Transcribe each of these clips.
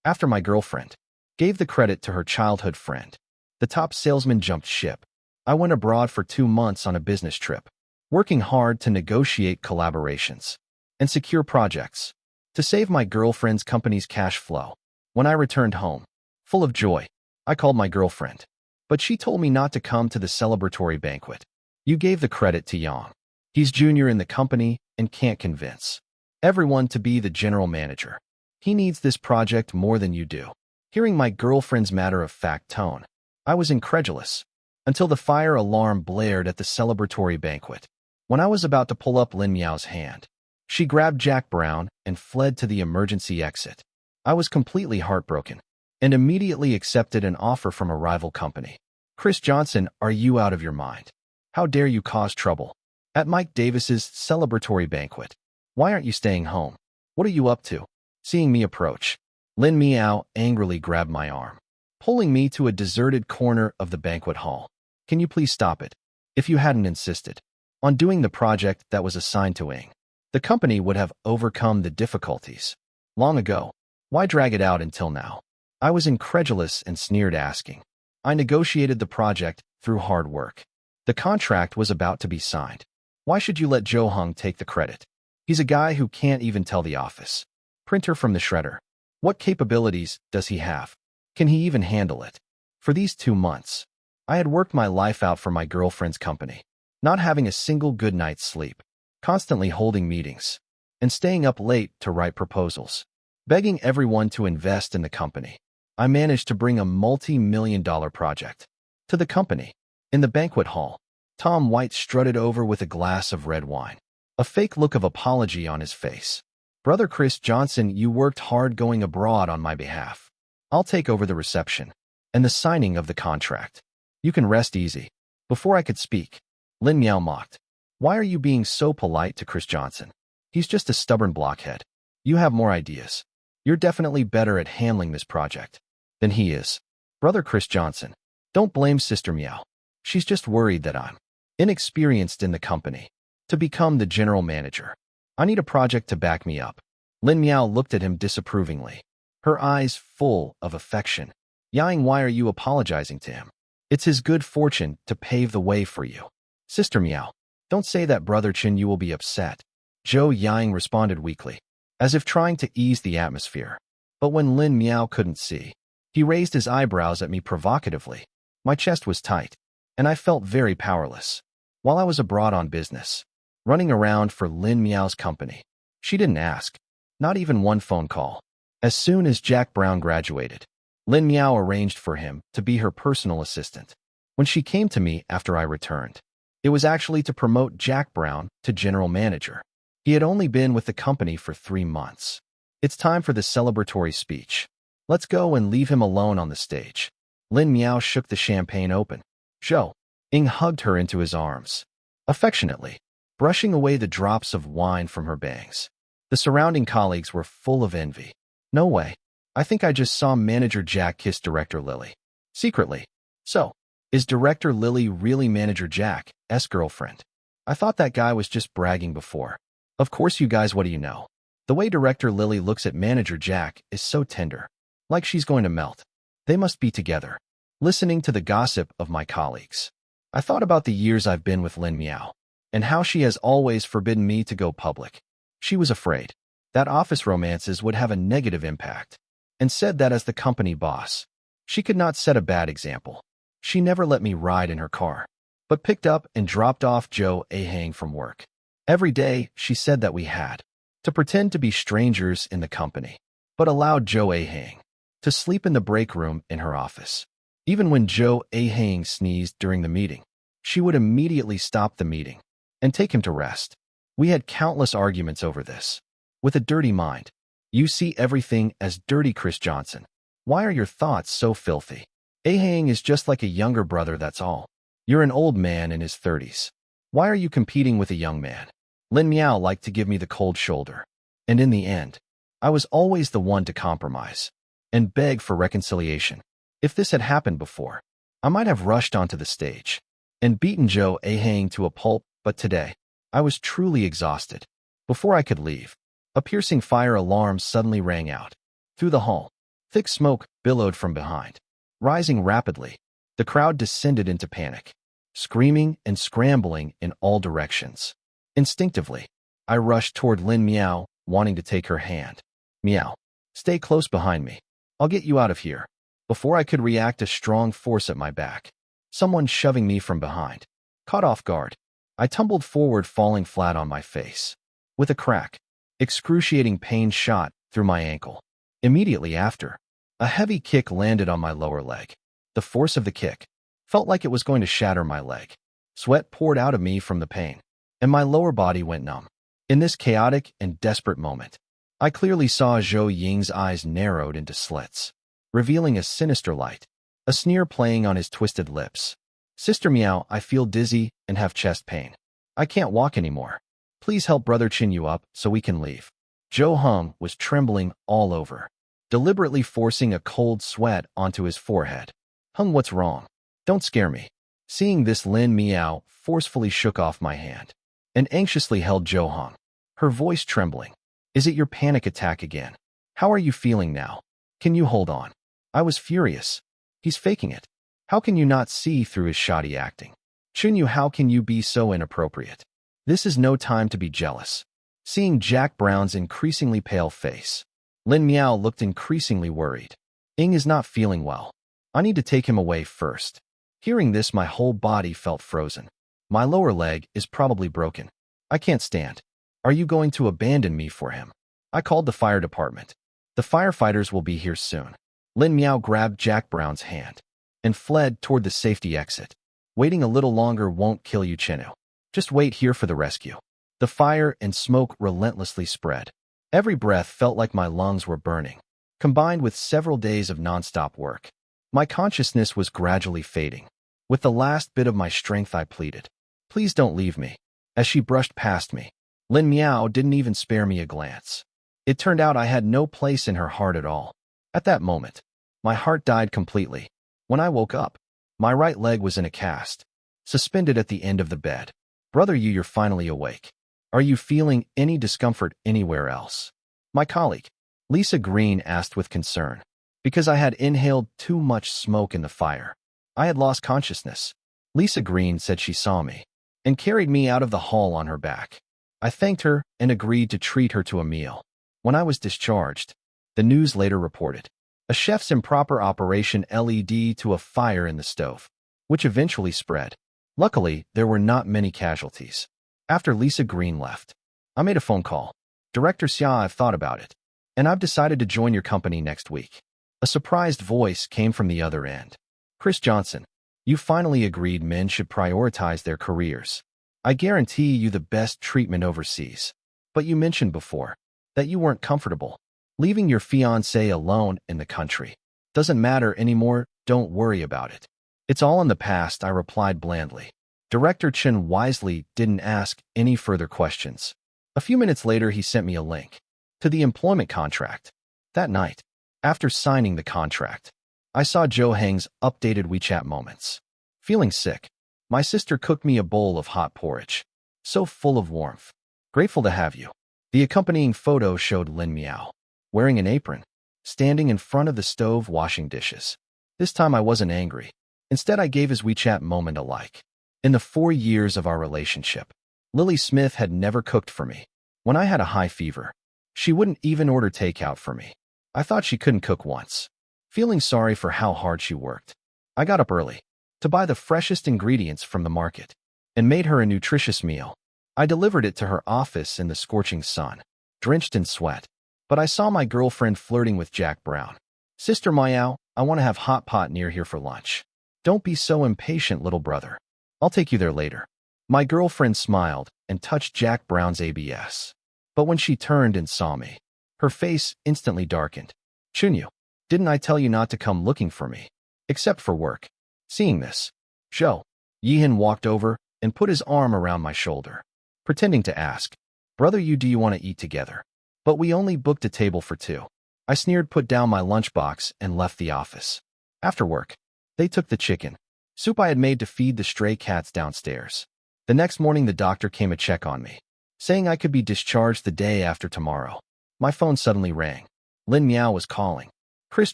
After my girlfriend gave the credit to her childhood friend, the top salesman jumped ship. I went abroad for 2 months on a business trip, working hard to negotiate collaborations and secure projects to save my girlfriend's company's cash flow. When I returned home, full of joy, I called my girlfriend, but she told me not to come to the celebratory banquet. You gave the credit to Yang. He's junior in the company and can't convince everyone to be the general manager. He needs this project more than you do. Hearing my girlfriend's matter-of-fact tone, I was incredulous until the fire alarm blared at the celebratory banquet. When I was about to pull up Lin Miao's hand, she grabbed Jack Brown and fled to the emergency exit. I was completely heartbroken and immediately accepted an offer from a rival company. Chris Johnson, are you out of your mind? How dare you cause trouble at Mike Davis's celebratory banquet? Why aren't you staying home? What are you up to? Seeing me approach, Lin Miao angrily grabbed my arm, pulling me to a deserted corner of the banquet hall. Can you please stop it? If you hadn't insisted on doing the project that was assigned to Ing, the company would have overcome the difficulties long ago. Why drag it out until now? I was incredulous and sneered, asking. I negotiated the project through hard work. The contract was about to be signed. Why should you let Joe Hung take the credit? He's a guy who can't even tell the office printer from the shredder. What capabilities does he have? Can he even handle it? For these 2 months, I had worked my life out for my girlfriend's company, not having a single good night's sleep, constantly holding meetings, and staying up late to write proposals, begging everyone to invest in the company. I managed to bring a multi-million-dollar project to the company. In the banquet hall, Tom White strutted over with a glass of red wine, a fake look of apology on his face. Brother Chris Johnson, you worked hard going abroad on my behalf. I'll take over the reception and the signing of the contract. You can rest easy. Before I could speak, Lin Miao mocked. Why are you being so polite to Chris Johnson? He's just a stubborn blockhead. You have more ideas. You're definitely better at handling this project than he is. Brother Chris Johnson, don't blame Sister Miao. She's just worried that I'm inexperienced in the company to become the general manager. I need a project to back me up. Lin Miao looked at him disapprovingly, her eyes full of affection. Yang, why are you apologizing to him? It's his good fortune to pave the way for you. Sister Miao, don't say that, Brother Chen, you will be upset. Zhou Yang responded weakly, as if trying to ease the atmosphere. But when Lin Miao couldn't see, he raised his eyebrows at me provocatively. My chest was tight, and I felt very powerless. While I was abroad on business, running around for Lin Miao's company, she didn't ask, not even one phone call. As soon as Jack Brown graduated, Lin Miao arranged for him to be her personal assistant. When she came to me after I returned, it was actually to promote Jack Brown to general manager. He had only been with the company for 3 months. It's time for the celebratory speech. Let's go and leave him alone on the stage. Lin Miao shook the champagne open. Zhou Ing hugged her into his arms, affectionately, brushing away the drops of wine from her bangs. The surrounding colleagues were full of envy. No way. I think I just saw Manager Jack kiss Director Lily secretly. So, is Director Lily really Manager Jack's girlfriend? I thought that guy was just bragging before. Of course, you guys, what do you know? The way Director Lily looks at Manager Jack is so tender, like she's going to melt. They must be together. Listening to the gossip of my colleagues, I thought about the years I've been with Lin Miao and how she has always forbidden me to go public. She was afraid that office romances would have a negative impact, and said that as the company boss, she could not set a bad example. She never let me ride in her car, but picked up and dropped off Joe Ahang from work. Every day, she said that we had to pretend to be strangers in the company, but allowed Joe Ahang to sleep in the break room in her office. Even when Joe Ahang sneezed during the meeting, she would immediately stop the meeting and take him to rest. We had countless arguments over this. With a dirty mind, you see everything as dirty, Chris Johnson. Why are your thoughts so filthy? Ahang is just like a younger brother, that's all. You're an old man in his 30s. Why are you competing with a young man? Lin Miao liked to give me the cold shoulder, and in the end, I was always the one to compromise and beg for reconciliation. If this had happened before, I might have rushed onto the stage and beaten Joe Ahang to a pulp, but today, I was truly exhausted. Before I could leave, a piercing fire alarm suddenly rang out through the hall. Thick smoke billowed from behind. Rising rapidly, the crowd descended into panic, screaming and scrambling in all directions. Instinctively, I rushed toward Lin Miao, wanting to take her hand. Miao, stay close behind me. I'll get you out of here. Before I could react, a strong force at my back. Someone shoving me from behind. Caught off guard, I tumbled forward, falling flat on my face. With a crack, excruciating pain shot through my ankle. Immediately after, a heavy kick landed on my lower leg. The force of the kick felt like it was going to shatter my leg. Sweat poured out of me from the pain, and my lower body went numb. In this chaotic and desperate moment, I clearly saw Zhou Ying's eyes narrowed into slits, revealing a sinister light, a sneer playing on his twisted lips. Sister Miao, I feel dizzy and have chest pain. I can't walk anymore. Please help Brother chin you up so we can leave. Zhou Heng was trembling all over, deliberately forcing a cold sweat onto his forehead. Heng, what's wrong? Don't scare me. Seeing this, Lin Miao forcefully shook off my hand and anxiously held Zhou Heng, her voice trembling. Is it your panic attack again? How are you feeling now? Can you hold on? I was furious. He's faking it. How can you not see through his shoddy acting? Chunyu, how can you be so inappropriate? This is no time to be jealous. Seeing Jack Brown's increasingly pale face, Lin Miao looked increasingly worried. Ing is not feeling well. I need to take him away first. Hearing this, my whole body felt frozen. My lower leg is probably broken. I can't stand. Are you going to abandon me for him? I called the fire department. The firefighters will be here soon. Lin Miao grabbed Jack Brown's hand and fled toward the safety exit. Waiting a little longer won't kill you, Chenu. Just wait here for the rescue. The fire and smoke relentlessly spread. Every breath felt like my lungs were burning, combined with several days of nonstop work. My consciousness was gradually fading. With the last bit of my strength, I pleaded, please don't leave me. As she brushed past me, Lin Miao didn't even spare me a glance. It turned out I had no place in her heart at all. At that moment, my heart died completely. When I woke up, my right leg was in a cast, suspended at the end of the bed. Brother Yu, you're finally awake. Are you feeling any discomfort anywhere else? My colleague, Lisa Green, asked with concern. Because I had inhaled too much smoke in the fire, I had lost consciousness. Lisa Green said she saw me and carried me out of the hall on her back. I thanked her and agreed to treat her to a meal. When I was discharged, the news later reported a chef's improper operation led to a fire in the stove, which eventually spread. Luckily, there were not many casualties. After Lisa Green left, I made a phone call. Director Xia, I've thought about it, and I've decided to join your company next week. A surprised voice came from the other end. Chris Johnson, you finally agreed men should prioritize their careers. I guarantee you the best treatment overseas. But you mentioned before that you weren't comfortable leaving your fiancé alone in the country. Doesn't matter anymore, don't worry about it. It's all in the past, I replied blandly. Director Chen wisely didn't ask any further questions. A few minutes later, he sent me a link to the employment contract. That night, after signing the contract, I saw Zhou Heng's updated WeChat moments. Feeling sick, my sister cooked me a bowl of hot porridge, so full of warmth. Grateful to have you. The accompanying photo showed Lin Miao, wearing an apron, standing in front of the stove washing dishes. This time I wasn't angry. Instead, I gave his WeChat moment a like. In the 4 years of our relationship, Lily Smith had never cooked for me. When I had a high fever, she wouldn't even order takeout for me. I thought she couldn't cook once. Feeling sorry for how hard she worked, I got up early to buy the freshest ingredients from the market and made her a nutritious meal. I delivered it to her office in the scorching sun, drenched in sweat. But I saw my girlfriend flirting with Jack Brown. Sister Miao, I want to have hot pot near here for lunch. Don't be so impatient, little brother. I'll take you there later. My girlfriend smiled and touched Jack Brown's ABS. But when she turned and saw me, her face instantly darkened. Chunyu, didn't I tell you not to come looking for me? Except for work. Seeing this, Zhou Yihan walked over and put his arm around my shoulder, pretending to ask, Brother Yu, do you want to eat together? But we only booked a table for 2. I sneered, put down my lunchbox, and left the office. After work, they took the chicken soup I had made to feed the stray cats downstairs. The next morning, the doctor came to check on me, saying I could be discharged the day after tomorrow. My phone suddenly rang. Lin Miao was calling. Chris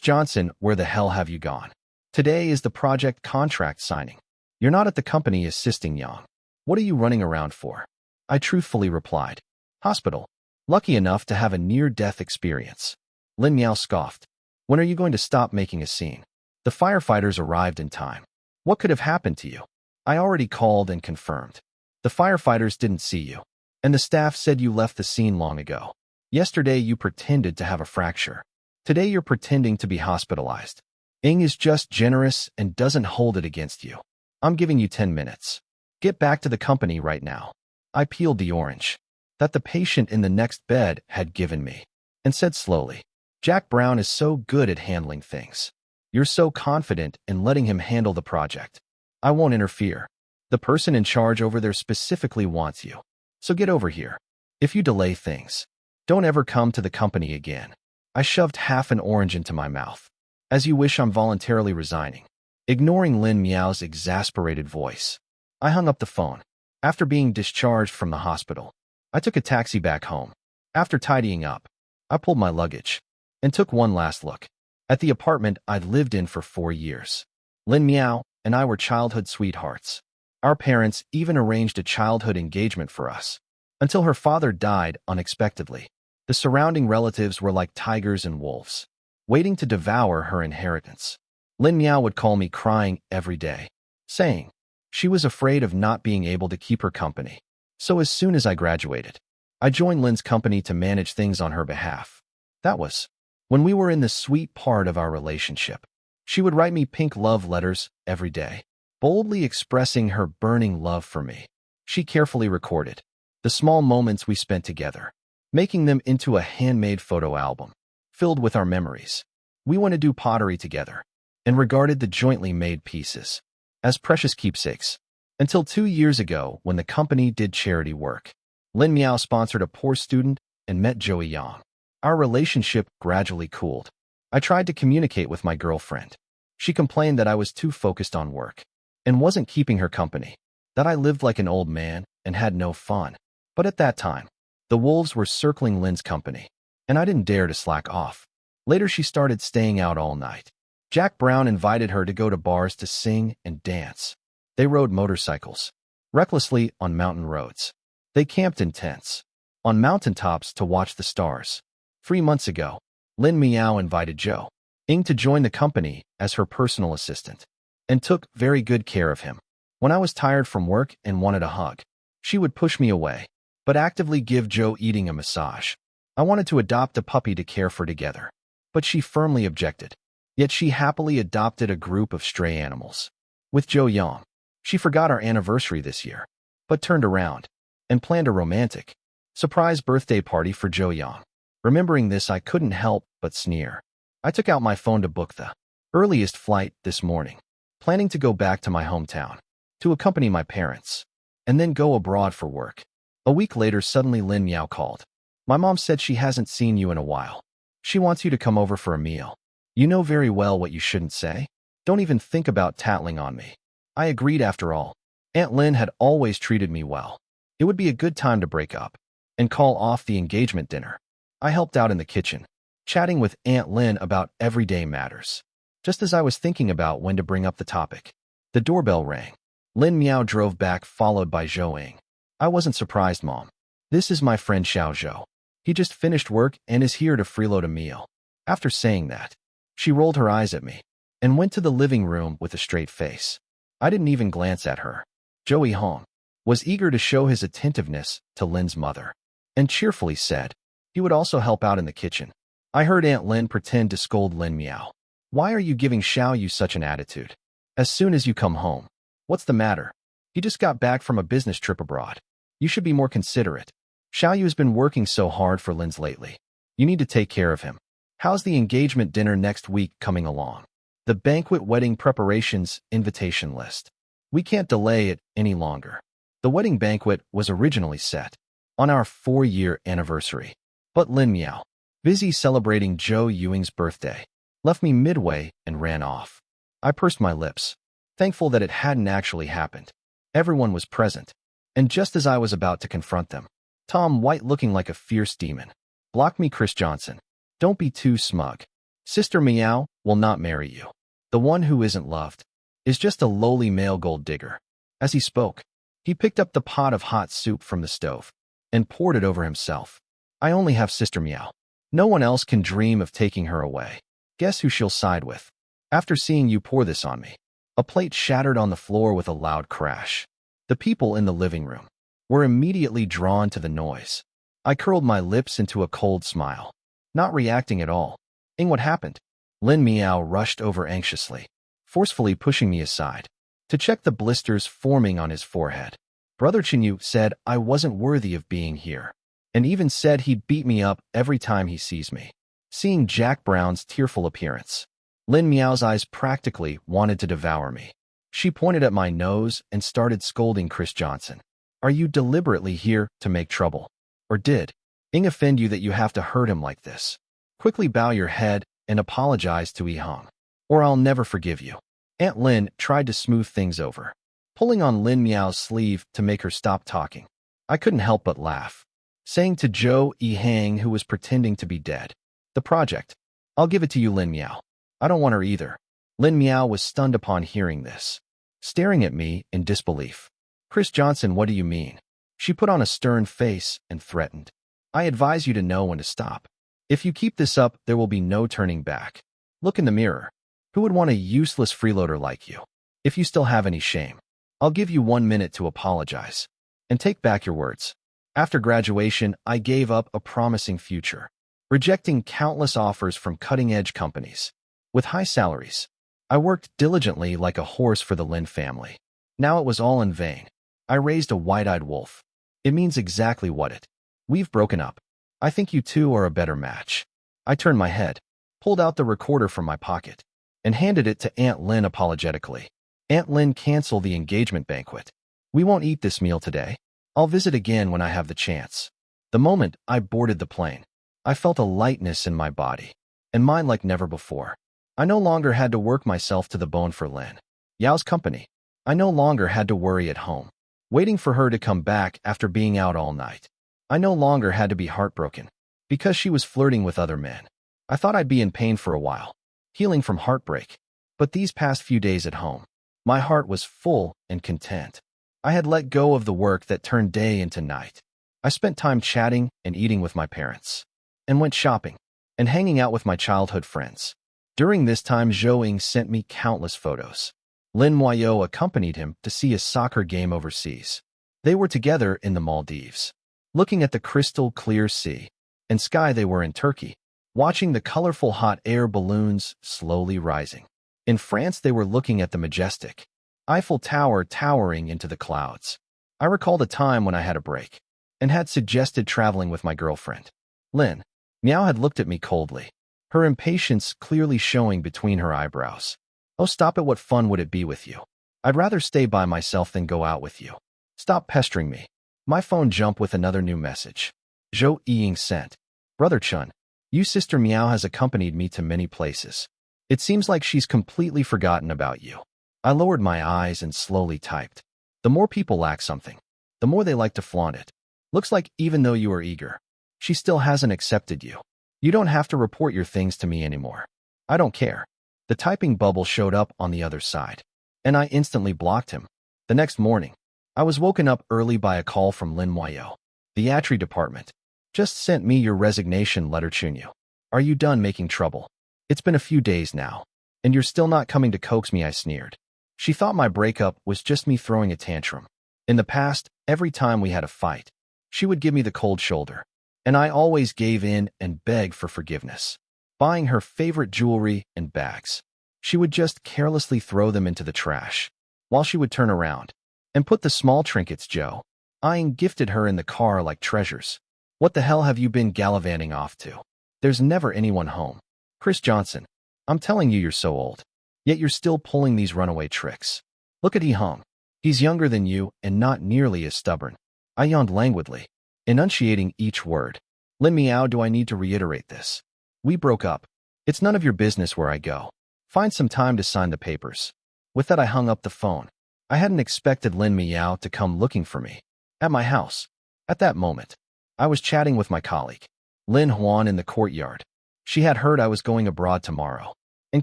Johnson, where the hell have you gone? Today is the project contract signing. You're not at the company assisting Yang. What are you running around for? I truthfully replied. Hospital. Lucky enough to have a near-death experience. Lin Miao scoffed. When are you going to stop making a scene? The firefighters arrived in time. What could have happened to you? I already called and confirmed. The firefighters didn't see you. And the staff said you left the scene long ago. Yesterday you pretended to have a fracture. Today you're pretending to be hospitalized. Ing is just generous and doesn't hold it against you. I'm giving you 10 minutes. Get back to the company right now. I peeled the orange that the patient in the next bed had given me and said slowly, Jack Brown is so good at handling things. You're so confident in letting him handle the project. I won't interfere. The person in charge over there specifically wants you. So get over here. If you delay things, don't ever come to the company again. I shoved half an orange into my mouth. As you wish, I'm voluntarily resigning. Ignoring Lin Miao's exasperated voice, I hung up the phone. After being discharged from the hospital, I took a taxi back home. After tidying up, I pulled my luggage and took one last look at the apartment I'd lived in for 4 years. Lin Miao and I were childhood sweethearts. Our parents even arranged a childhood engagement for us. Until her father died unexpectedly, the surrounding relatives were like tigers and wolves, waiting to devour her inheritance. Lin Miao would call me crying every day, saying she was afraid of not being able to keep her company. So as soon as I graduated, I joined Lin's company to manage things on her behalf. That was when we were in the sweet part of our relationship. She would write me pink love letters every day, boldly expressing her burning love for me. She carefully recorded the small moments we spent together, making them into a handmade photo album filled with our memories. We went to do pottery together and regarded the jointly made pieces as precious keepsakes. Until 2 years ago, when the company did charity work, Lin Miao sponsored a poor student and met Joey Yang. Our relationship gradually cooled. I tried to communicate with my girlfriend. She complained that I was too focused on work and wasn't keeping her company, that I lived like an old man and had no fun. But at that time, the wolves were circling Lin's company, and I didn't dare to slack off. Later, she started staying out all night. Jack Brown invited her to go to bars to sing and dance. They rode motorcycles recklessly on mountain roads. They camped in tents on mountaintops to watch the stars. 3 months ago, Lin Miao invited Zhou Ing to join the company as her personal assistant and took very good care of him. When I was tired from work and wanted a hug, she would push me away, but actively give Zhou Eating a massage. I wanted to adopt a puppy to care for together, but she firmly objected. Yet she happily adopted a group of stray animals. With Zhou Yang, she forgot our anniversary this year, but turned around and planned a romantic surprise birthday party for Zhou Yang. Remembering this, I couldn't help but sneer. I took out my phone to book the earliest flight this morning, planning to go back to my hometown to accompany my parents and then go abroad for work. A week later, suddenly Lin Miao called. My mom said she hasn't seen you in a while. She wants you to come over for a meal. You know very well what you shouldn't say. Don't even think about tattling on me. I agreed. After all, Aunt Lin had always treated me well. It would be a good time to break up and call off the engagement dinner. I helped out in the kitchen, chatting with Aunt Lin about everyday matters. Just as I was thinking about when to bring up the topic, the doorbell rang. Lin Miao drove back, followed by Zhou Ing. I wasn't surprised, Mom. This is my friend Xiao Zhou. He just finished work and is here to freeload a meal. After saying that, she rolled her eyes at me and went to the living room with a straight face. I didn't even glance at her. Joey Hong was eager to show his attentiveness to Lin's mother and cheerfully said he would also help out in the kitchen. I heard Aunt Lin pretend to scold Lin Miao. Why are you giving Xiao Yu such an attitude? As soon as you come home. What's the matter? He just got back from a business trip abroad. You should be more considerate. Xiao Yu has been working so hard for Lin's lately. You need to take care of him. How's the engagement dinner next week coming along? The banquet wedding preparations invitation list. We can't delay it any longer. The wedding banquet was originally set on our 4-year anniversary. But Lin Miao, busy celebrating Zhou Yuing's birthday, left me midway and ran off. I pursed my lips, thankful that it hadn't actually happened. Everyone was present, and just as I was about to confront them, Tom White, looking like a fierce demon, blocked me. Chris Johnson, don't be too smug. Sister Meow will not marry you. The one who isn't loved is just a lowly male gold digger." As he spoke, he picked up the pot of hot soup from the stove and poured it over himself. "I only have Sister Meow. No one else can dream of taking her away. Guess who she'll side with after seeing you pour this on me?" A plate shattered on the floor with a loud crash. The people in the living room were immediately drawn to the noise. I curled my lips into a cold smile, not reacting at all. What happened?" Lin Meow rushed over anxiously, forcefully pushing me aside to check the blisters forming on his forehead. "Brother Chinyu said I wasn't worthy of being here, and even said he'd beat me up every time he sees me." Seeing Jack Brown's tearful appearance, Lin Meow's eyes practically wanted to devour me. She pointed at my nose and started scolding Chris Johnson. "Are you deliberately here to make trouble? Or did Ing offend you that you have to hurt him like this? Quickly bow your head and apologize to Yi Hong, or I'll never forgive you." Aunt Lin tried to smooth things over, pulling on Lin Meow's sleeve to make her stop talking. I couldn't help but laugh, saying to Zhou Yihang, who was pretending to be dead, "The project. I'll give it to you, Lin Meow. I don't want her either." Lin Meow was stunned upon hearing this, staring at me in disbelief. "Chris Johnson, what do you mean?" She put on a stern face and threatened. "I advise you to know when to stop. If you keep this up, there will be no turning back. Look in the mirror. Who would want a useless freeloader like you? If you still have any shame, I'll give you 1 minute to apologize and take back your words." After graduation, I gave up a promising future, rejecting countless offers from cutting-edge companies with high salaries. I worked diligently like a horse for the Lin family. Now it was all in vain. I raised a wide-eyed wolf. It means exactly what it. We've broken up. I think you two are a better match. I turned my head, pulled out the recorder from my pocket, and handed it to Aunt Lin apologetically. "Aunt Lin, cancel the engagement banquet. We won't eat this meal today. I'll visit again when I have the chance." The moment I boarded the plane, I felt a lightness in my body and mind like never before. I no longer had to work myself to the bone for Lin Yao's company. I no longer had to worry at home, waiting for her to come back after being out all night. I no longer had to be heartbroken because she was flirting with other men. I thought I'd be in pain for a while, healing from heartbreak. But these past few days at home, my heart was full and content. I had let go of the work that turned day into night. I spent time chatting and eating with my parents, and went shopping and hanging out with my childhood friends. During this time, Zhou Ying sent me countless photos. Lin Muoyo accompanied him to see a soccer game overseas. They were together in the Maldives, looking at the crystal clear sea and sky. They were in Turkey, watching the colorful hot air balloons slowly rising. In France, they were looking at the majestic Eiffel Tower towering into the clouds. I recalled a time when I had a break and had suggested traveling with my girlfriend. Lin Meow had looked at me coldly, her impatience clearly showing between her eyebrows. "Oh, stop it. What fun would it be with you? I'd rather stay by myself than go out with you. Stop pestering me." My phone jumped with another new message. Zhou Ying sent, "Brother Chun, you Sister Meow has accompanied me to many places. It seems like she's completely forgotten about you." I lowered my eyes and slowly typed. "The more people lack something, the more they like to flaunt it. Looks like even though you are eager, she still hasn't accepted you. You don't have to report your things to me anymore. I don't care." The typing bubble showed up on the other side, and I instantly blocked him. The next morning, I was woken up early by a call from Lin Muoyo. "The Atri department just sent me your resignation letter, Chunyu. Are you done making trouble? It's been a few days now, and you're still not coming to coax me," I sneered. She thought my breakup was just me throwing a tantrum. In the past, every time we had a fight, she would give me the cold shoulder, and I always gave in and begged for forgiveness. Buying her favorite jewelry and bags, she would just carelessly throw them into the trash, while she would turn around and put the small trinkets Joe Ying gifted her in the car like treasures. "What the hell have you been gallivanting off to? There's never anyone home. Chris Johnson, I'm telling you, you're so old, yet you're still pulling these runaway tricks. Look at Yi Hong. He's younger than you and not nearly as stubborn." I yawned languidly, enunciating each word. "Lin Meow, do I need to reiterate this? We broke up. It's none of your business where I go. Find some time to sign the papers." With that, I hung up the phone. I hadn't expected Lin Meow to come looking for me at my house. At that moment, I was chatting with my colleague, Lin Huan, in the courtyard. She had heard I was going abroad tomorrow and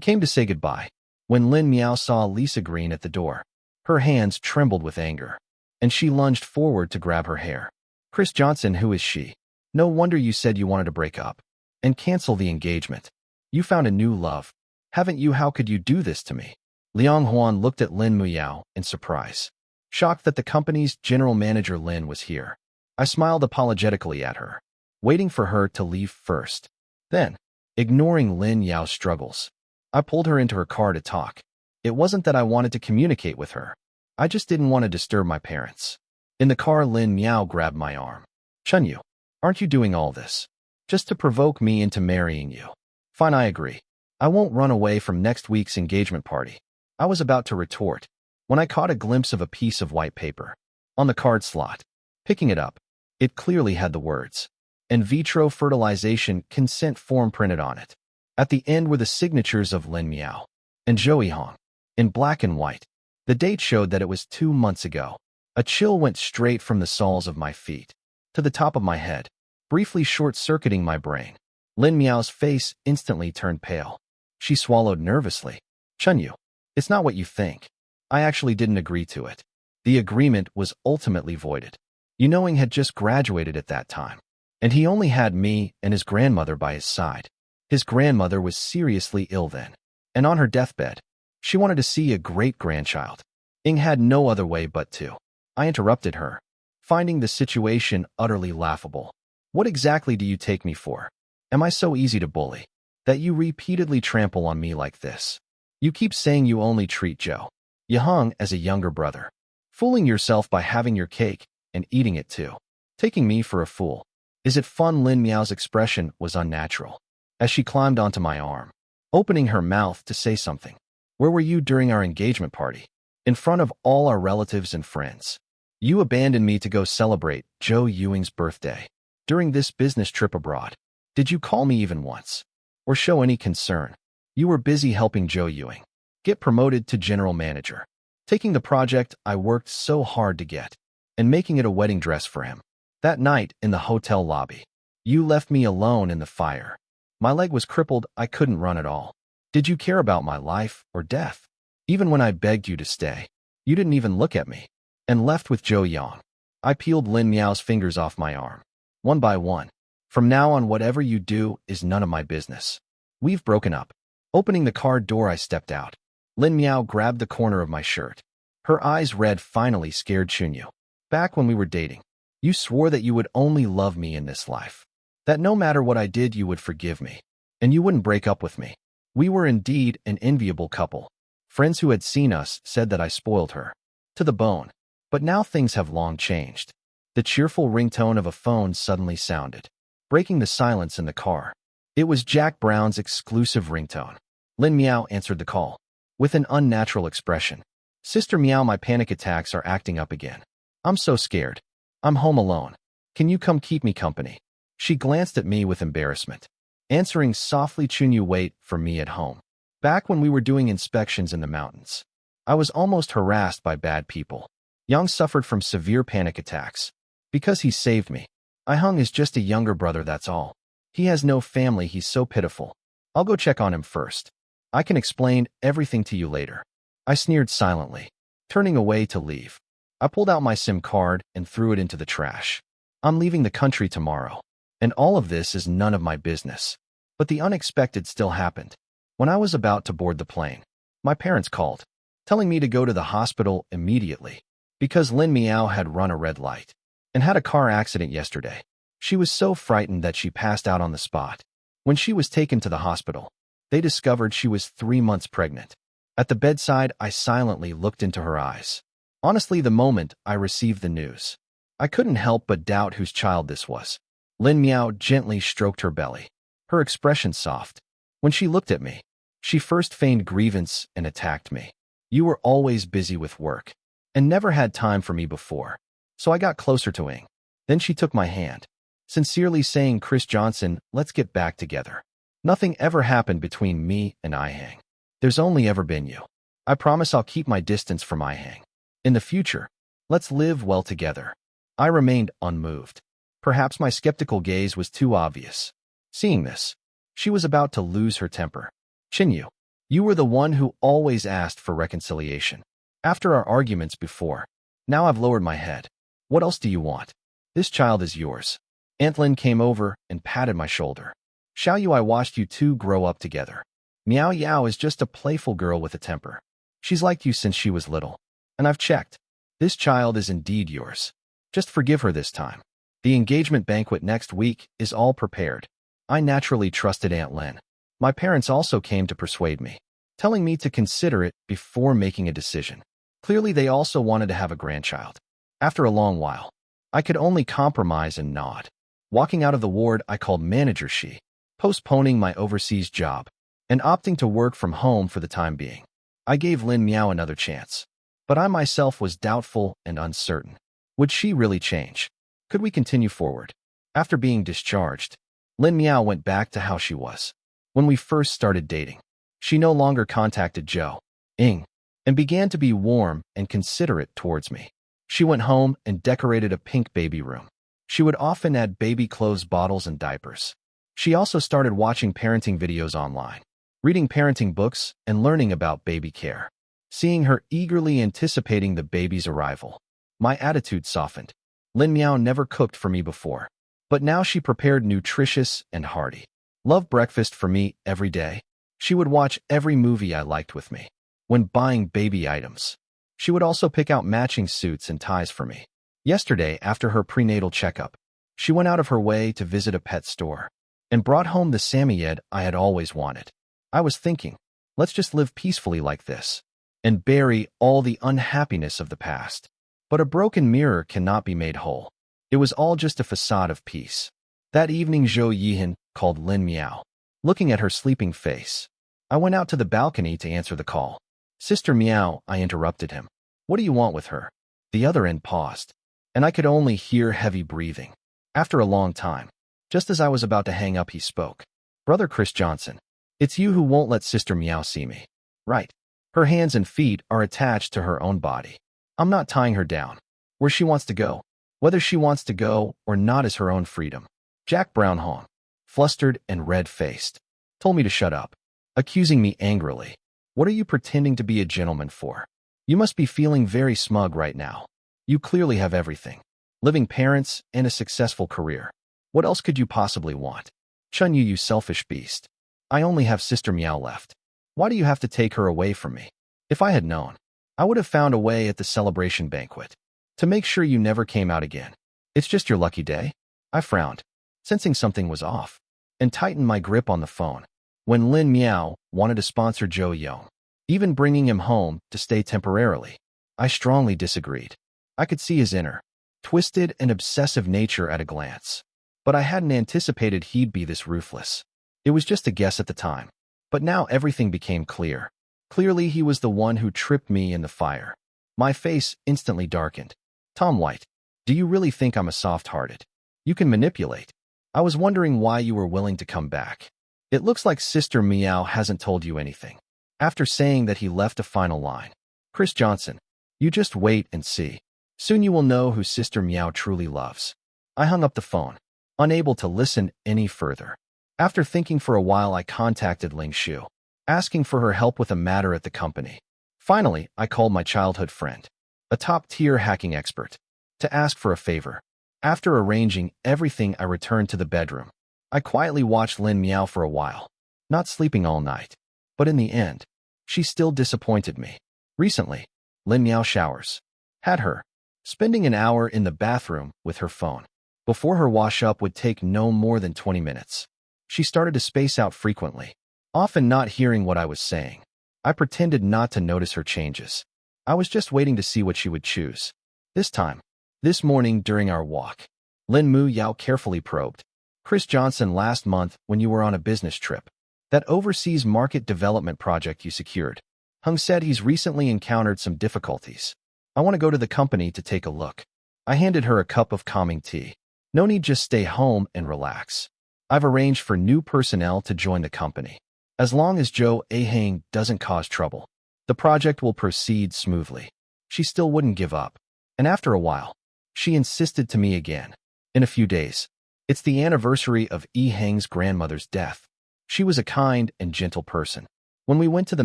came to say goodbye. When Lin Miao saw Lisa Green at the door, her hands trembled with anger, and she lunged forward to grab her hair. Chris Johnson, who is she? No wonder you said you wanted to break up and cancel the engagement. You found a new love, haven't you? How could you do this to me? Liang Huan looked at Lin Miao in surprise, shocked that the company's general manager Lin was here. I smiled apologetically at her, waiting for her to leave first. Then, ignoring Lin Yao's struggles, I pulled her into her car to talk. It wasn't that I wanted to communicate with her. I just didn't want to disturb my parents. In the car, Lin Miao grabbed my arm. Chunyu, aren't you doing all this just to provoke me into marrying you? Fine, I agree. I won't run away from next week's engagement party. I was about to retort when I caught a glimpse of a piece of white paper on the card slot. Picking it up, it clearly had the words in vitro fertilization consent form printed on it. At the end were the signatures of Lin Miao and Joey Hong in black and white. The date showed that it was 2 months ago. A chill went straight from the soles of my feet to the top of my head, briefly short-circuiting my brain. Lin Miao's face instantly turned pale. She swallowed nervously. Chunyu, it's not what you think. I actually didn't agree to it. The agreement was ultimately voided. Yunong had just graduated at that time, and he only had me and his grandmother by his side. His grandmother was seriously ill then, and on her deathbed, she wanted to see a great-grandchild. Ying had no other way but to. I interrupted her, finding the situation utterly laughable. What exactly do you take me for? Am I so easy to bully that you repeatedly trample on me like this? You keep saying you only treat Joe Yahung as a younger brother, fooling yourself by having your cake and eating it too. Taking me for a fool. Is it fun? Lin Miao's expression was unnatural as she climbed onto my arm, opening her mouth to say something. Where were you during our engagement party? In front of all our relatives and friends. You abandoned me to go celebrate Zhou Yuing's birthday. During this business trip abroad, did you call me even once? Or show any concern? You were busy helping Zhou Yuing get promoted to general manager, taking the project I worked so hard to get, and making it a wedding dress for him. That night in the hotel lobby, you left me alone in the fire. My leg was crippled, I couldn't run at all. Did you care about my life or death? Even when I begged you to stay, you didn't even look at me, and left with Zhou Yang. I peeled Lin Miao's fingers off my arm, one by one. From now on, whatever you do is none of my business. We've broken up. Opening the car door, I stepped out. Lin Miao grabbed the corner of my shirt. Her eyes red, finally scared Chunyu. Back when we were dating, you swore that you would only love me in this life, that no matter what I did you would forgive me, and you wouldn't break up with me. We were indeed an enviable couple. Friends who had seen us said that I spoiled her to the bone. But now things have long changed. The cheerful ringtone of a phone suddenly sounded, breaking the silence in the car. It was Jack Brown's exclusive ringtone. Lin Miao answered the call with an unnatural expression. Sister Miao, my panic attacks are acting up again. I'm so scared. I'm home alone. Can you come keep me company? She glanced at me with embarrassment, answering softly, Chunyu, wait for me at home. Back when we were doing inspections in the mountains, I was almost harassed by bad people. Yang suffered from severe panic attacks. Because he saved me. Ihung is just a younger brother, that's all. He has no family, he's so pitiful. I'll go check on him first. I can explain everything to you later. I sneered silently, turning away to leave. I pulled out my SIM card and threw it into the trash. I'm leaving the country tomorrow, and all of this is none of my business. But the unexpected still happened. When I was about to board the plane, my parents called, telling me to go to the hospital immediately, because Lin Miao had run a red light and had a car accident yesterday. She was so frightened that she passed out on the spot. When she was taken to the hospital, they discovered she was 3 months pregnant. At the bedside, I silently looked into her eyes. Honestly, the moment I received the news, I couldn't help but doubt whose child this was. Lin Miao gently stroked her belly, her expression soft. When she looked at me, she first feigned grievance and attacked me. You were always busy with work and never had time for me before. So I got closer to Ying. Then she took my hand, sincerely saying, Chris Johnson, let's get back together. Nothing ever happened between me and Ihang. There's only ever been you. I promise I'll keep my distance from Ihang. In the future, let's live well together. I remained unmoved. Perhaps my skeptical gaze was too obvious. Seeing this, She was about to lose her temper. Chinyu, you were the one who always asked for reconciliation. After our arguments before, now I've lowered my head. What else do you want? This child is yours. Aunt Lin came over and patted my shoulder. Xiaoyu, I watched you two grow up together. Miao Yao is just a playful girl with a temper. She's liked you since she was little. And I've checked. This child is indeed yours. Just forgive her this time. The engagement banquet next week is all prepared. I naturally trusted Aunt Lin. My parents also came to persuade me, telling me to consider it before making a decision. Clearly, they also wanted to have a grandchild. After a long while, I could only compromise and nod. Walking out of the ward, I called Manager Shi, postponing my overseas job and opting to work from home for the time being. I gave Lin Miao another chance, but I myself was doubtful and uncertain. Would she really change? Could we continue forward? After being discharged, Lin Miao went back to how she was when we first started dating. She no longer contacted Zhou Ying and began to be warm and considerate towards me. She went home and decorated a pink baby room. She would often add baby clothes, bottles, and diapers. She also started watching parenting videos online, reading parenting books, and learning about baby care. Seeing her eagerly anticipating the baby's arrival, my attitude softened. Lin Miao never cooked for me before, but now she prepared nutritious and hearty love breakfast for me every day. She would watch every movie I liked with me. When buying baby items, she would also pick out matching suits and ties for me. Yesterday, after her prenatal checkup, she went out of her way to visit a pet store and brought home the Samoyed I had always wanted. I was thinking, let's just live peacefully like this and bury all the unhappiness of the past. But a broken mirror cannot be made whole. It was all just a facade of peace. That evening, Zhou Yihan called Lin Miao. Looking at her sleeping face, I went out to the balcony to answer the call. Sister Miao, I interrupted him. What do you want with her? The other end paused, and I could only hear heavy breathing. After a long time, just as I was about to hang up, he spoke. Brother Chris Johnson, it's you who won't let Sister Miao see me. Right. Her hands and feet are attached to her own body. I'm not tying her down. Where she wants to go, whether she wants to go or not, is her own freedom. Jack Brownhorn, flustered and red-faced, told me to shut up, accusing me angrily. What are you pretending to be a gentleman for? You must be feeling very smug right now. You clearly have everything. Living parents and a successful career. What else could you possibly want? Chun Yu, you selfish beast. I only have Sister Miao left. Why do you have to take her away from me? If I had known, I would have found a way at the celebration banquet to make sure you never came out again. It's just your lucky day. I frowned, sensing something was off, and tightened my grip on the phone. When Lin Miao wanted to sponsor Zhou Yong, even bringing him home to stay temporarily, I strongly disagreed. I could see his inner, twisted and obsessive nature at a glance, but I hadn't anticipated he'd be this ruthless. It was just a guess at the time, but now everything became clear. Clearly, he was the one who tripped me in the fire. My face instantly darkened. Tom White, do you really think I'm a soft-hearted? You can manipulate. I was wondering why you were willing to come back. It looks like Sister Miao hasn't told you anything. After saying that, he left a final line. Chris Johnson, you just wait and see. Soon you will know who Sister Miao truly loves. I hung up the phone, unable to listen any further. After thinking for a while, I contacted Ling Shu, asking for her help with a matter at the company. Finally, I called my childhood friend, a top-tier hacking expert, to ask for a favor. After arranging everything, I returned to the bedroom. I quietly watched Lin Miao for a while, not sleeping all night. But in the end, she still disappointed me. Recently, Lin Miao showers. Had her spending an hour in the bathroom with her phone. Before her wash-up would take no more than 20 minutes. She started to space out frequently, often not hearing what I was saying. I pretended not to notice her changes. I was just waiting to see what she would choose. This morning during our walk, Lin Mu Yao carefully probed. Chris Johnson, last month when you were on a business trip, that overseas market development project you secured, Hung said he's recently encountered some difficulties. I want to go to the company to take a look. I handed her a cup of calming tea. No need, just stay home and relax. I've arranged for new personnel to join the company. As long as Zhou Ahang doesn't cause trouble, the project will proceed smoothly. She still wouldn't give up. And after a while, she insisted to me again. In a few days, it's the anniversary of Yi Hang's grandmother's death. She was a kind and gentle person. When we went to the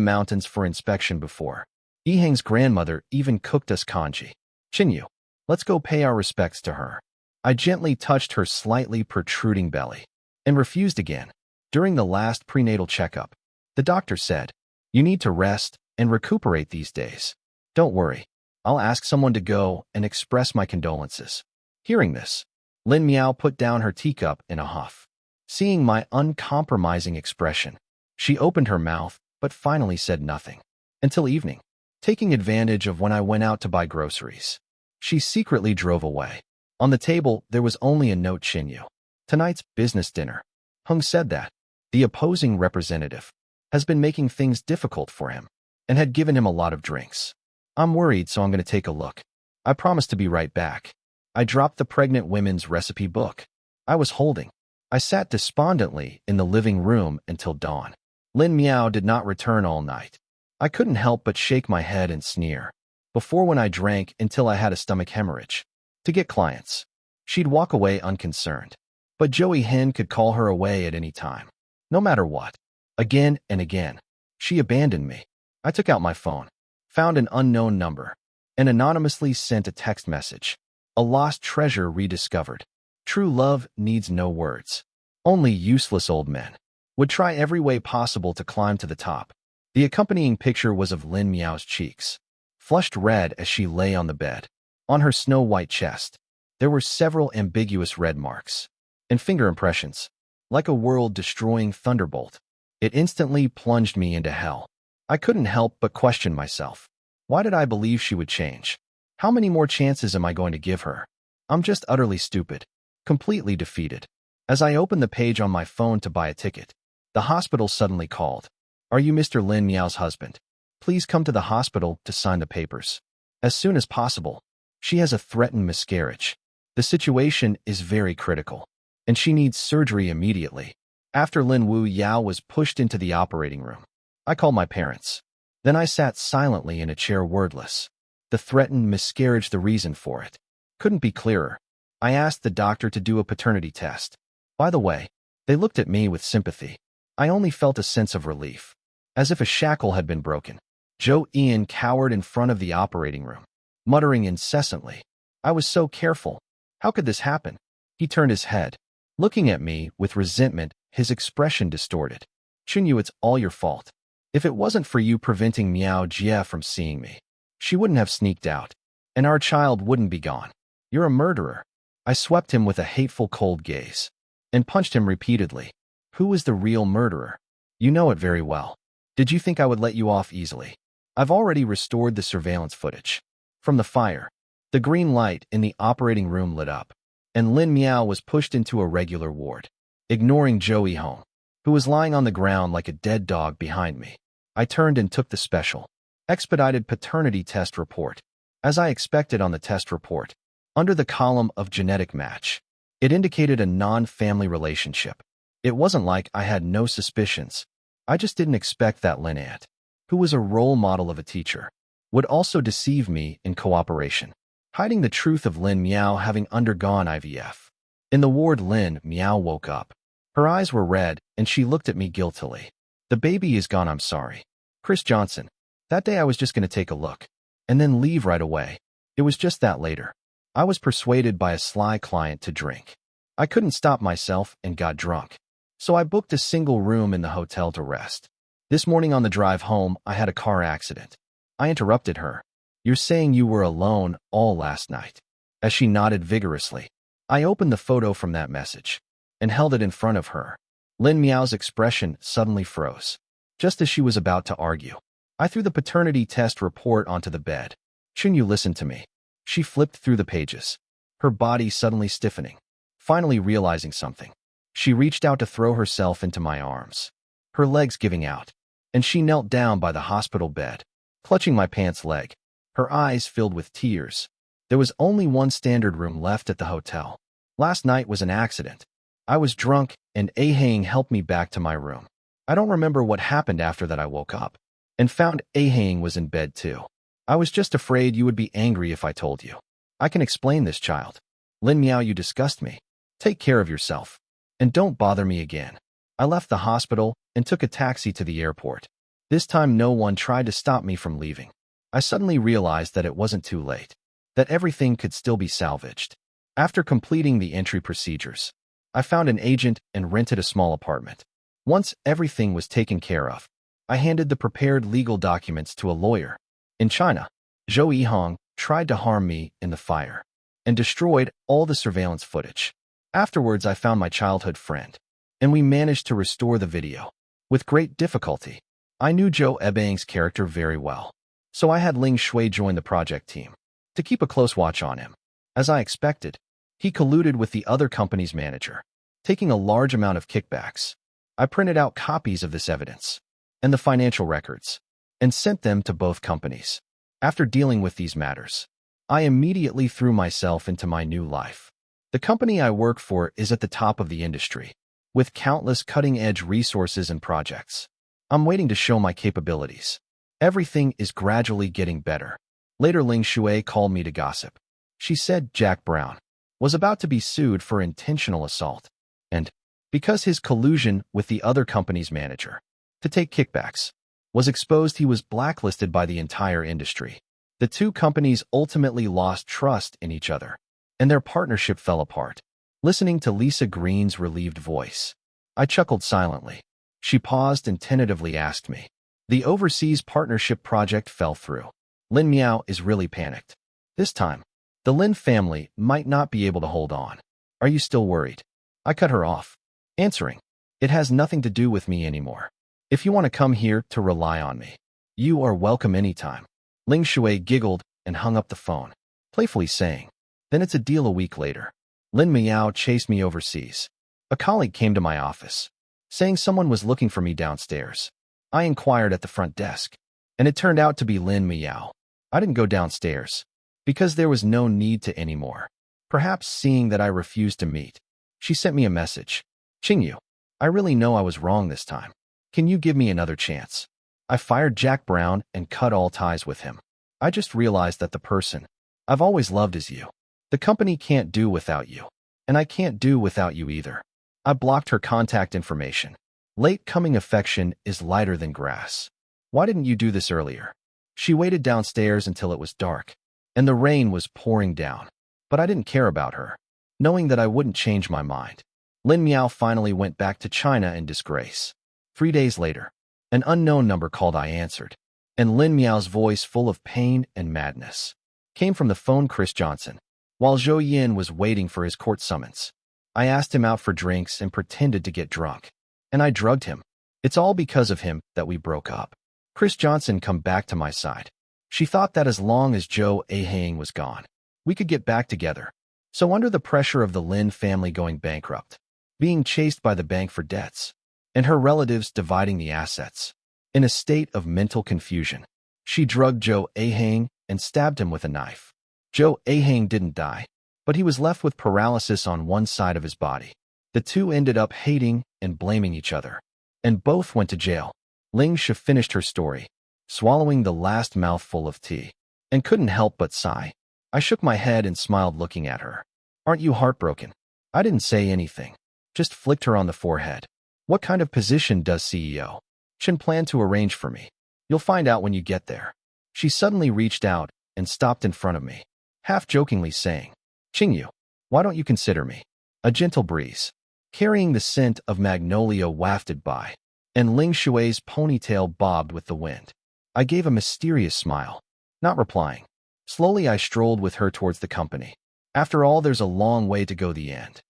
mountains for inspection before, Ehang's grandmother even cooked us congee. Chinyu, let's go pay our respects to her. I gently touched her slightly protruding belly and refused again. During the last prenatal checkup, the doctor said, "You need to rest and recuperate these days. Don't worry. I'll ask someone to go and express my condolences." Hearing this, Lin Miao put down her teacup in a huff. Seeing my uncompromising expression, she opened her mouth but finally said nothing. Until evening, taking advantage of when I went out to buy groceries, she secretly drove away. On the table, there was only a note: Chinyu. Tonight's business dinner. Hung said that the opposing representative has been making things difficult for him and had given him a lot of drinks. I'm worried, so I'm going to take a look. I promise to be right back. I dropped the pregnant women's recipe book I was holding. I sat despondently in the living room until dawn. Lin Miao did not return all night. I couldn't help but shake my head and sneer. Before, when I drank until I had a stomach hemorrhage to get clients, she'd walk away unconcerned. But Joey Hen could call her away at any time. No matter what. Again and again, she abandoned me. I took out my phone, found an unknown number, and anonymously sent a text message. A lost treasure rediscovered. True love needs no words. Only useless old men would try every way possible to climb to the top. The accompanying picture was of Lin Miao's cheeks, flushed red as she lay on the bed. On her snow-white chest, there were several ambiguous red marks and finger impressions, like a world-destroying thunderbolt. It instantly plunged me into hell. I couldn't help but question myself. Why did I believe she would change? How many more chances am I going to give her? I'm just utterly stupid, completely defeated. As I opened the page on my phone to buy a ticket, the hospital suddenly called. "Are you Mr. Lin Miao's husband? Please come to the hospital to sign the papers as soon as possible. She has a threatened miscarriage. The situation is very critical, and she needs surgery immediately." After Lin Wu Yao was pushed into the operating room, I called my parents. Then I sat silently in a chair, wordless. The threatened miscarriage, the reason for it couldn't be clearer. I asked the doctor to do a paternity test. By the way, they looked at me with sympathy. I only felt a sense of relief, as if a shackle had been broken. Joe Ian cowered in front of the operating room, muttering incessantly. I was so careful. How could this happen? He turned his head, looking at me with resentment, his expression distorted. "Chinyu, it's all your fault. If it wasn't for you preventing Miao Jie from seeing me, she wouldn't have sneaked out, and our child wouldn't be gone. You're a murderer." I swept him with a hateful cold gaze and punched him repeatedly. "Who is the real murderer? You know it very well. Did you think I would let you off easily? I've already restored the surveillance footage from the fire." The green light in the operating room lit up, and Lin Miao was pushed into a regular ward, ignoring Joey Hong, who was lying on the ground like a dead dog behind me. I turned and took the special, expedited paternity test report. As I expected, on the test report, under the column of genetic match, it indicated a non-family relationship. It wasn't like I had no suspicions. I just didn't expect that Lin Ant, who was a role model of a teacher, would also deceive me in cooperation, hiding the truth of Lin Miao having undergone IVF. In the ward, Lin Miao woke up. Her eyes were red, and she looked at me guiltily. "The baby is gone, I'm sorry. Chris Johnson. That day I was just going to take a look, and then leave right away. It was just that later, I was persuaded by a sly client to drink. I couldn't stop myself and got drunk. So I booked a single room in the hotel to rest. This morning on the drive home, I had a car accident." I interrupted her. "You're saying you were alone all last night?" As she nodded vigorously, I opened the photo from that message and held it in front of her. Lin Miao's expression suddenly froze. Just as she was about to argue, I threw the paternity test report onto the bed. "Chinyu, listen to me." She flipped through the pages, her body suddenly stiffening. Finally realizing something, she reached out to throw herself into my arms, her legs giving out, and she knelt down by the hospital bed, clutching my pants leg, her eyes filled with tears. There was only one standard room left at the hotel. Last night was an accident. I was drunk, and Ahang helped me back to my room. I don't remember what happened after that. I woke up and found Ahang was in bed too. I was just afraid you would be angry if I told you. I can explain this, child. Lin Miao, you disgust me. Take care of yourself, and don't bother me again. I left the hospital and took a taxi to the airport. This time no one tried to stop me from leaving. I suddenly realized that it wasn't too late, that everything could still be salvaged. After completing the entry procedures, I found an agent and rented a small apartment. Once everything was taken care of, I handed the prepared legal documents to a lawyer. In China, Zhou Yihong tried to harm me in the fire and destroyed all the surveillance footage. Afterwards, I found my childhood friend, and we managed to restore the video. With great difficulty, I knew Zhou Ebang's character very well, so I had Ling Shui join the project team to keep a close watch on him. As I expected, he colluded with the other company's manager, taking a large amount of kickbacks. I printed out copies of this evidence and the financial records and sent them to both companies. After dealing with these matters, I immediately threw myself into my new life. The company I work for is at the top of the industry, with countless cutting-edge resources and projects. I'm waiting to show my capabilities. Everything is gradually getting better. Later, Ling Shui called me to gossip. She said Jack Brown was about to be sued for intentional assault, and because his collusion with the other company's manager to take kickbacks was exposed, he was blacklisted by the entire industry. The two companies ultimately lost trust in each other, and their partnership fell apart. Listening to Lisa Green's relieved voice, I chuckled silently. She paused and tentatively asked me, "The overseas partnership project fell through." Lin Miao is really panicked. This time, the Lin family might not be able to hold on. Are you still worried? I cut her off, answering, "It has nothing to do with me anymore. If you want to come here to rely on me, you are welcome anytime." Ling Shui giggled and hung up the phone, playfully saying, "Then it's a deal." A week later, Lin Miao chased me overseas. A colleague came to my office, saying someone was looking for me downstairs. I inquired at the front desk, and it turned out to be Lin Miao. I didn't go downstairs, because there was no need to anymore. Perhaps seeing that I refused to meet, she sent me a message. "Qingyu, I really know I was wrong this time. Can you give me another chance?" I fired Jack Brown and cut all ties with him. I just realized that the person I've always loved is you. The company can't do without you, and I can't do without you either. I blocked her contact information. Late-coming affection is lighter than grass. Why didn't you do this earlier? She waited downstairs until it was dark, and the rain was pouring down. But I didn't care about her, knowing that I wouldn't change my mind. Lin Miao finally went back to China in disgrace. 3 days later, an unknown number called. I answered, and Lin Miao's voice, full of pain and madness, came from the phone. "Chris Johnson." While Zhou Yin was waiting for his court summons, I asked him out for drinks and pretended to get drunk, and I drugged him. It's all because of him that we broke up. Chris Johnson come back to my side. She thought that as long as Zhou Ahang was gone, we could get back together. So under the pressure of the Lin family going bankrupt, being chased by the bank for debts, and her relatives dividing the assets, in a state of mental confusion, she drugged Zhou Ahang and stabbed him with a knife. Zhou Ahang didn't die, but he was left with paralysis on one side of his body. The two ended up hating and blaming each other, and both went to jail. Ling Shi finished her story, swallowing the last mouthful of tea, and couldn't help but sigh. I shook my head and smiled, looking at her. "Aren't you heartbroken?" I didn't say anything, just flicked her on the forehead. "What kind of position does CEO Chen plan to arrange for me?" "You'll find out when you get there." She suddenly reached out and stopped in front of me, half-jokingly saying, "Qingyu, why don't you consider me?" A gentle breeze, carrying the scent of magnolia, wafted by, and Ling Shui's ponytail bobbed with the wind. I gave a mysterious smile, not replying. Slowly I strolled with her towards the company. After all, there's a long way to go. The end.